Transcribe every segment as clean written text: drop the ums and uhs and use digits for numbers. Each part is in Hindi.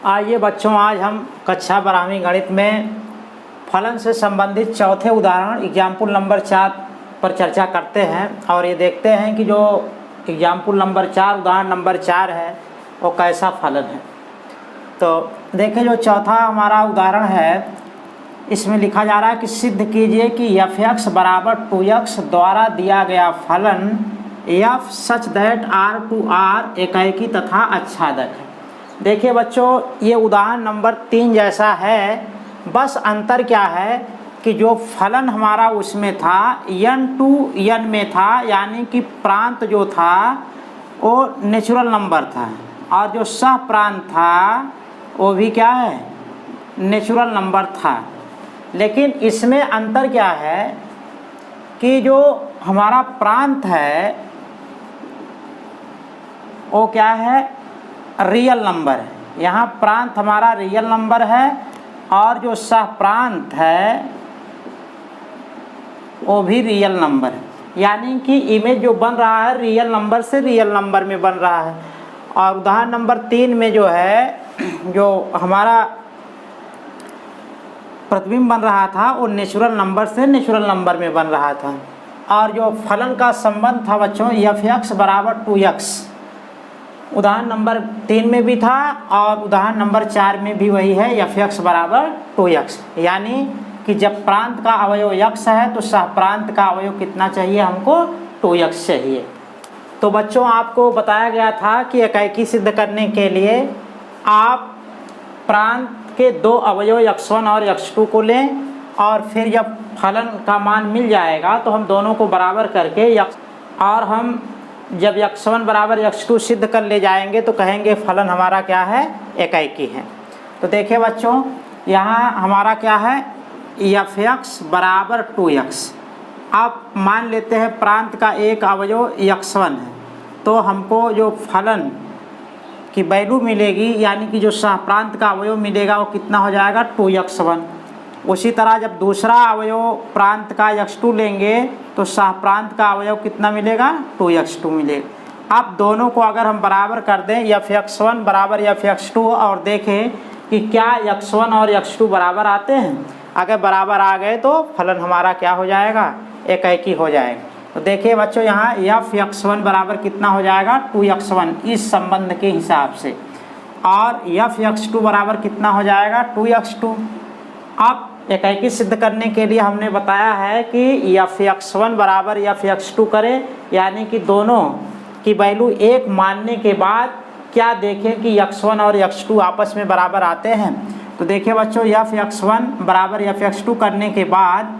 आइए बच्चों, आज हम कक्षा 12वीं गणित में फलन से संबंधित चौथे उदाहरण एग्जाम्पल नंबर 4 पर चर्चा करते हैं। और ये देखते हैं कि जो एग्जाम्पल नंबर 4 उदाहरण नंबर 4 है वो कैसा फलन है। तो देखें, जो चौथा हमारा उदाहरण है इसमें लिखा जा रहा है कि सिद्ध कीजिए कि f(x) बराबर 2x द्वारा दिया गया फलन f सच दैट R2R एकाएकी तथा आच्छादक है। देखिए बच्चों, ये उदाहरण नंबर 3 जैसा है, बस अंतर क्या है कि जो फलन हमारा उसमें था n टू n में था, यानी कि प्रांत जो था वो नेचुरल नंबर था, और जो सह प्रांत था वो भी क्या है, नेचुरल नंबर था। लेकिन इसमें अंतर क्या है कि जो हमारा प्रांत है वो क्या है, रियल नंबर है। यहाँ प्रांत हमारा रियल नंबर है और जो सह प्रांत है वो भी रियल नंबर है, यानी कि इमेज जो बन रहा है रियल नंबर से रियल नंबर में बन रहा है। और उदाहरण नंबर 3 में जो है, जो हमारा प्रतिबिंब बन रहा था वो नेचुरल नंबर से नेचुरल नंबर में बन रहा था। और जो फलन का संबंध था बच्चों f(x) बराबर 2x, उदाहरण नंबर 3 में भी था और उदाहरण नंबर 4 में भी वही है, f(x) बराबर 2x। यानी कि जब प्रांत का अवयव x है तो सह प्रांत का अवयव कितना चाहिए, हमको 2x चाहिए। तो बच्चों, आपको बताया गया था कि एकाएकी सिद्ध करने के लिए आप प्रांत के दो अवयव x1 और x2 को लें, और फिर जब फलन का मान मिल जाएगा तो हम दोनों को बराबर करके और हम जब x1 बराबर x2 सिद्ध कर ले जाएंगे तो कहेंगे फलन हमारा क्या है, एकाएकी है। तो देखिए बच्चों, यहाँ हमारा क्या है, f(x) बराबर 2x। आप मान लेते हैं प्रांत का एक अवयव x1 है, तो हमको जो फलन की वैल्यू मिलेगी, यानी कि जो सह प्रांत का अवयव मिलेगा वो कितना हो जाएगा, 2x1। उसी तरह जब दूसरा अवयव प्रांत का x2 लेंगे तो सह प्रांत का अवयव कितना मिलेगा, 2x2 मिलेगा। अब दोनों को अगर हम बराबर कर दें, f(x1) बराबर f(x2) और देखें कि क्या x1 और x2 बराबर आते हैं। अगर बराबर आ गए तो फलन हमारा क्या हो जाएगा, एकाएकी हो जाएगा। तो देखिए बच्चों, यहाँ f(x1) बराबर कितना हो जाएगा, 2x1 इस संबंध के हिसाब से, और f(x2) बराबर कितना हो जाएगा, 2x2। अब एकाएकी सिद्ध करने के लिए हमने बताया है कि f(x1) बराबर f(x2) करें, यानी कि दोनों की वैल्यू एक मानने के बाद क्या देखें कि x1 और x2 आपस में बराबर आते हैं। तो देखिए बच्चों, f(x1) बराबर f(x2) करने के बाद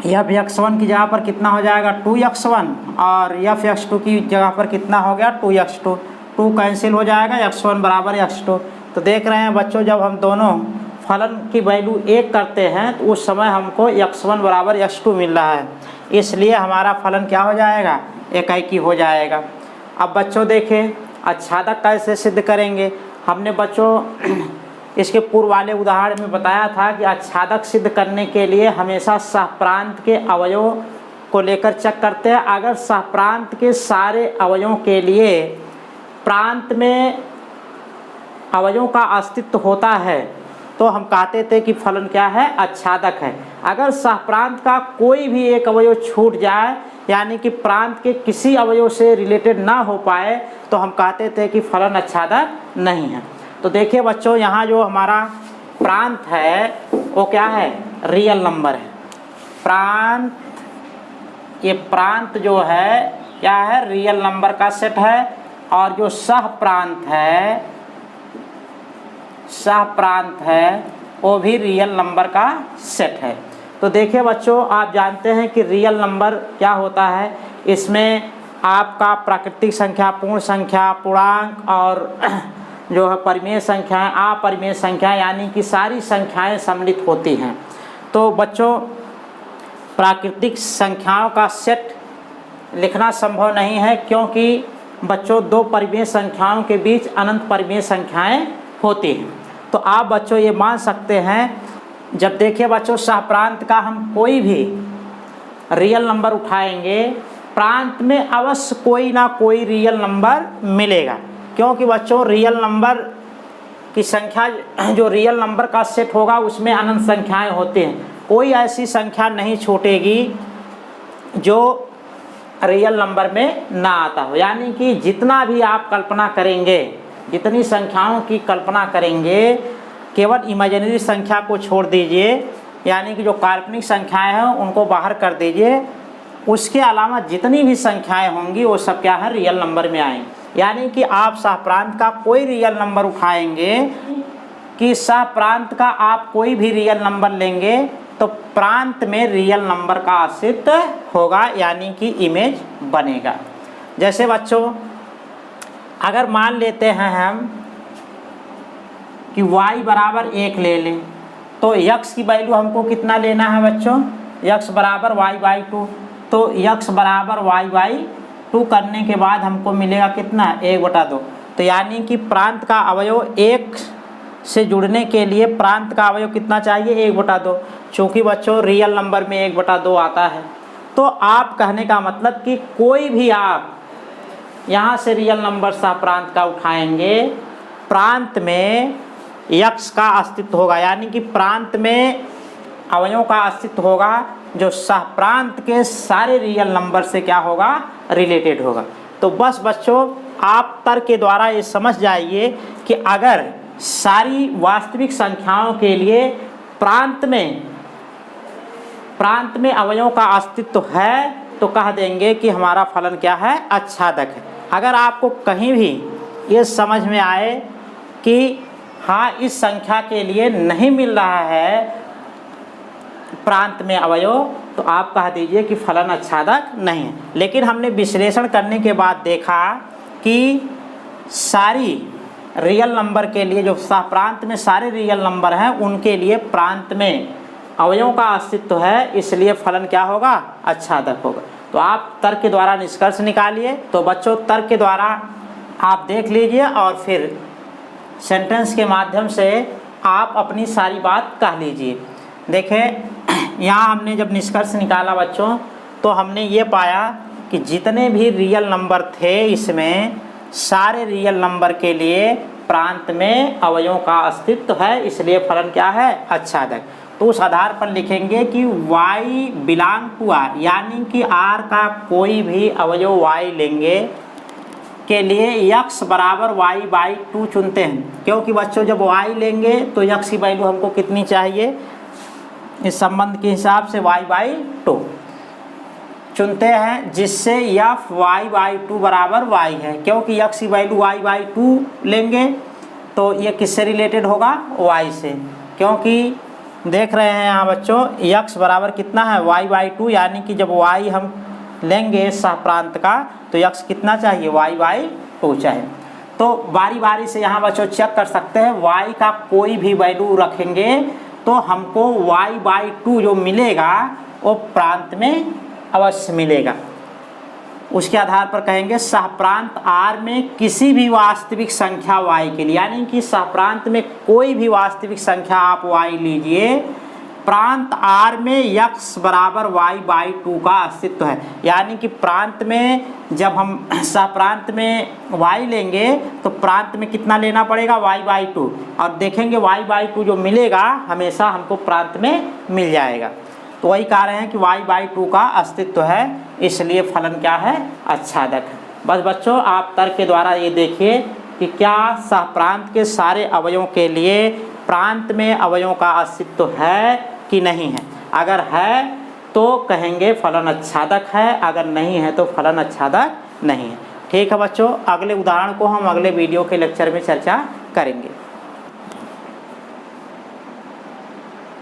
f(x1) की जगह पर कितना हो जाएगा, 2x1, और f(x2) की जगह पर कितना हो गया, 2x2। 2 कैंसिल हो जाएगा, x1 बराबर x2। तो देख रहे हैं बच्चों, जब हम दोनों फलन की वैल्यू 1 करते हैं तो उस समय हमको x1 बराबर x2 मिल रहा है, इसलिए हमारा फलन क्या हो जाएगा, एकाएकी हो जाएगा। अब बच्चों देखें, आच्छादक कैसे सिद्ध करेंगे। हमने बच्चों इसके पूर्व वाले उदाहरण में बताया था कि आच्छादक सिद्ध करने के लिए हमेशा सह प्रांत के अवयव को लेकर चेक करते हैं। अगर सह प्रांत के सारे अवयवों के लिए प्रांत में अवयवों का अस्तित्व होता है तो हम कहते थे कि फलन क्या है, आच्छादक है। अगर सह प्रांत का कोई भी एक अवयव छूट जाए, यानी कि प्रांत के किसी अवयव से रिलेटेड ना हो पाए, तो हम कहते थे कि फलन आच्छादक नहीं है। तो देखिए बच्चों, यहाँ जो हमारा प्रांत है वो क्या है, रियल नंबर है। प्रांत, ये प्रांत जो है क्या है, रियल नंबर का सेट है, और जो सह प्रांत है, सह प्रांत है वो भी रियल नंबर का सेट है। तो देखिए बच्चों, आप जानते हैं कि रियल नंबर क्या होता है, इसमें आपका प्राकृतिक संख्या, पूर्ण संख्या, पूर्णांक और जो है परिमेय संख्याएं, अपरिमेय संख्याएं, यानी कि सारी संख्याएं सम्मिलित होती हैं। तो बच्चों, प्राकृतिक संख्याओं का सेट लिखना संभव नहीं है, क्योंकि बच्चों दो परिमेय संख्याओं के बीच अनंत परिमेय संख्याएं होती हैं। तो आप बच्चों ये मान सकते हैं, जब देखिए बच्चों सह प्रांत का हम कोई भी रियल नंबर उठाएंगे, प्रांत में अवश्य कोई ना कोई रियल नंबर मिलेगा, क्योंकि बच्चों रियल नंबर कि संख्या जो रियल नंबर का सेट होगा उसमें अनंत संख्याएं होती हैं, कोई ऐसी संख्या नहीं छूटेगी जो रियल नंबर में ना आता हो। यानी कि जितना भी आप कल्पना करेंगे, जितनी संख्याओं की कल्पना करेंगे, केवल इमेजिनरी संख्या को छोड़ दीजिए, यानी कि जो काल्पनिक संख्याएं हैं उनको बाहर कर दीजिए, उसके अलावा जितनी भी संख्याएं होंगी वो सब क्या है, रियल नंबर में आएंगी। यानी कि आप सहप्रांत का कोई रियल नंबर उठाएंगे, कि सहप्रांत का आप कोई भी रियल नंबर लेंगे तो प्रांत में रियल नंबर का अस्तित्व होगा, यानी कि इमेज बनेगा। जैसे बच्चों अगर मान लेते हैं हम कि y बराबर 1 ले लें, तो x की वैल्यू हमको कितना लेना है बच्चों, x बराबर y/2। तो x बराबर y/2 करने के बाद हमको मिलेगा कितना, 1/2। तो यानी कि प्रांत का अवयव 1 से जुड़ने के लिए प्रांत का अवयव कितना चाहिए, 1/2। चूँकि बच्चों रियल नंबर में 1/2 आता है, तो आप कहने का मतलब कि कोई भी आप यहाँ से रियल नंबर सहप्रांत का उठाएंगे, प्रांत में x का अस्तित्व होगा, यानी कि प्रांत में अवयवों का अस्तित्व होगा जो सहप्रांत के सारे रियल नंबर से क्या होगा, रिलेटेड होगा। तो बस बच्चों आप तर्क के द्वारा ये समझ जाइए कि अगर सारी वास्तविक संख्याओं के लिए प्रांत में अवयवों का अस्तित्व है तो कह देंगे कि हमारा फलन क्या है, आच्छादक है। अगर आपको कहीं भी ये समझ में आए कि हाँ इस संख्या के लिए नहीं मिल रहा है प्रांत में अवयव, तो आप कह दीजिए कि फलन आच्छादक नहीं है। लेकिन हमने विश्लेषण करने के बाद देखा कि सारी रियल नंबर के लिए, जो सहप्रांत में सारे रियल नंबर हैं उनके लिए प्रांत में अवयवों का अस्तित्व है, इसलिए फलन क्या होगा, आच्छादक होगा। तो आप तर्क के द्वारा निष्कर्ष निकालिए। तो बच्चों तर्क के द्वारा आप देख लीजिए और फिर सेंटेंस के माध्यम से आप अपनी सारी बात कह लीजिए। देखें यहाँ हमने जब निष्कर्ष निकाला बच्चों, तो हमने ये पाया कि जितने भी रियल नंबर थे इसमें सारे रियल नंबर के लिए प्रांत में अवयवों का अस्तित्व है, इसलिए फलन क्या है, आच्छादक। तो उस आधार पर लिखेंगे कि y बिलोंग टू r, यानी कि r का कोई भी अवयव y लेंगे के लिए x बराबर y/2 चुनते हैं। क्योंकि बच्चों जब y लेंगे तो x की वैल्यू हमको कितनी चाहिए, इस संबंध के हिसाब से y/2 चुनते हैं, जिससे f y/2 बराबर y है। क्योंकि x की वैल्यू y/2 लेंगे तो ये किससे रिलेटेड होगा, y से। क्योंकि देख रहे हैं यहाँ बच्चों x बराबर कितना है, y/2, यानी कि जब y हम लेंगे सहप्रांत का तो x कितना चाहिए, y/2 चाहिए। तो बारी बारी से यहाँ बच्चों चेक कर सकते हैं, y का कोई भी वैल्यू रखेंगे तो हमको y/2 जो मिलेगा वो प्रांत में अवश्य मिलेगा। उसके आधार पर कहेंगे सहप्रांत R में किसी भी वास्तविक संख्या y के लिए, यानी कि सहप्रांत में कोई भी वास्तविक संख्या आप y लीजिए, प्रांत R में x बराबर y/2 का अस्तित्व है। यानी कि प्रांत में जब हम सहप्रांत में y लेंगे तो प्रांत में कितना लेना पड़ेगा, y/2, और देखेंगे y/2 जो मिलेगा हमेशा हमको प्रांत में मिल जाएगा। तो वही कह रहे हैं कि y/2 का अस्तित्व है, इसलिए फलन क्या है, आच्छादक है। बस बच्चों आप तर्क के द्वारा ये देखिए कि क्या सहप्रांत के सारे अवयवों के लिए प्रांत में अवयवों का अस्तित्व है कि नहीं है। अगर है तो कहेंगे फलन आच्छादक है, अगर नहीं है तो फलन आच्छादक नहीं है। ठीक है बच्चों, अगले उदाहरण को हम अगले वीडियो के लेक्चर में चर्चा करेंगे।